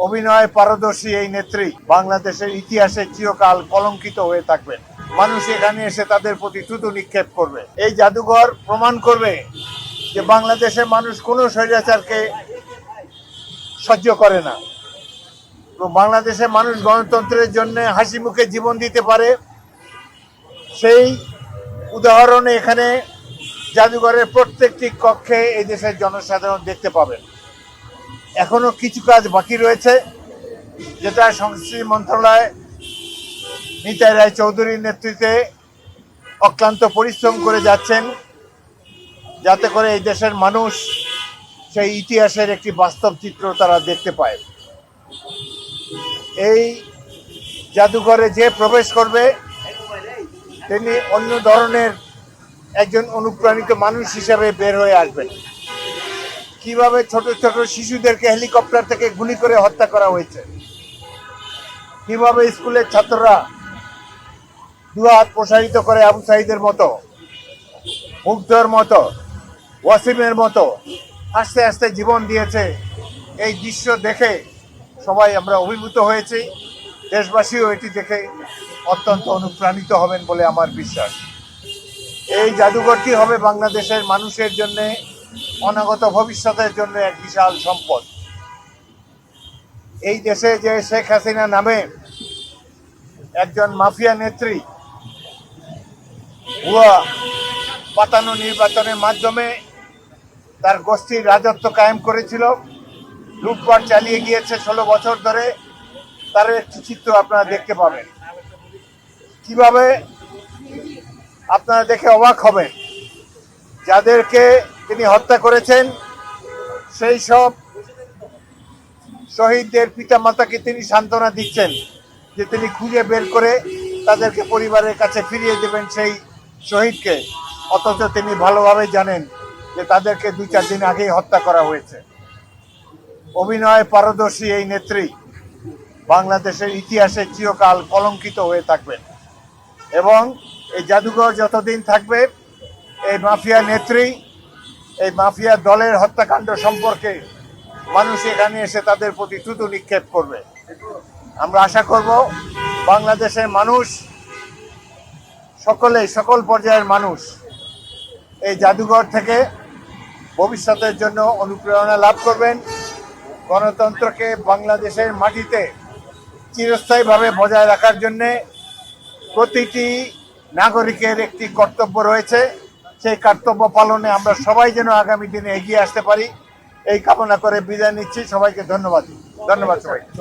অভিনয় পারদর্শী এই নেত্রী বাংলাদেশের ইতিহাসে চিরকাল কলঙ্কিত হয়ে থাকবেন। মানুষ এখানে এসে তাদের প্রতি থুতু নিক্ষেপ করবে। এই জাদুঘর প্রমাণ করবে যে বাংলাদেশের মানুষ কোনো স্বৈরাচারকে সহ্য করে না। বাংলাদেশের মানুষ গণতন্ত্রের জন্য হাসি মুখে জীবন দিতে পারে, সেই উদাহরণে এখানে জাদুঘরের প্রত্যেকটি কক্ষে এই দেশের জনসাধারণ দেখতে পাবেন। এখনো কিছু কাজ বাকি রয়েছে, যেটা সংস্কৃতি মন্ত্রণালয় নিতাই রায় চৌধুরীর নেতৃত্বে অক্লান্ত পরিশ্রম করে যাচ্ছেন, যাতে করে এই দেশের মানুষ সেই ইতিহাসের একটি বাস্তব চিত্র তারা দেখতে পায়। এই জাদুঘরে যে প্রবেশ করবে তিনি অন্য ধরনের একজন অনুপ্রাণিত মানুষ হিসেবে বের হয়ে আসবেন। কিভাবে ছোট ছোট শিশুদেরকে হেলিকপ্টার থেকে গুলি করে হত্যা করা হয়েছে, কিভাবে স্কুলের ছাত্ররা দুহাত প্রসারিত করে আবু সাঈদের মতো, মুগ্ধর মতো, ওয়াসিমের মতো আস্তে আস্তে জীবন দিয়েছে, এই দৃশ্য দেখে সবাই আমরা অভিভূত হয়েছি। দেশবাসীও এটি দেখে অত্যন্ত অনুপ্রাণিত হবেন বলে আমার বিশ্বাস। এই জাদুঘরটি হবে বাংলাদেশের মানুষের জন্য অনাগত ভবিষ্যতের জন্য এক বিশাল সম্পদ। এই দেশে যে শেখ হাসিনা নামে একজন মাফিয়া নেত্রী ভুয়া পাতানো নির্বাচনের মাধ্যমে তার গোষ্ঠীর রাজত্ব কায়েম করেছিল, লুটপাট চালিয়ে গিয়েছে 16 বছর ধরে, তার একটি চিত্র আপনারা দেখতে পাবেন। কিভাবে আপনারা দেখে অবাক হবেন, যাদেরকে তিনি হত্যা করেছেন সেই সব শহীদদের পিতামাতাকে তিনি সান্ত্বনা দিচ্ছেন যে তিনি খুঁজে বের করে তাদেরকে পরিবারের কাছে ফিরিয়ে দেবেন সেই শহীদকে, অথচ তিনি ভালোভাবে জানেন যে তাদেরকে 2-4 দিন আগেই হত্যা করা হয়েছে। অভিনয় পারদর্শী এই নেত্রী বাংলাদেশের ইতিহাসে চিরকাল কলঙ্কিত হয়ে থাকবেন এবং এই জাদুঘর যতদিন থাকবে এই মাফিয়া নেত্রী, এই মাফিয়া দলের হত্যাকাণ্ড সম্পর্কে মানুষ এখানে এসে তাদের প্রতি থুতু নিক্ষেপ করবে। আমরা আশা করব বাংলাদেশের মানুষ সকল পর্যায়ের মানুষ এই জাদুঘর থেকে ভবিষ্যতের জন্য অনুপ্রেরণা লাভ করবেন। গণতন্ত্রকে বাংলাদেশের মাটিতে চিরস্থায়ীভাবে বজায় রাখার জন্য প্রতিটি নাগরিকের একটি কর্তব্য রয়েছে। সেই কর্তব্য পালনে আমরা সবাই যেন আগামী দিনে এগিয়ে আসতে পারি, এই কামনা করে বিদায় নিচ্ছি। সবাইকে ধন্যবাদ সবাইকে।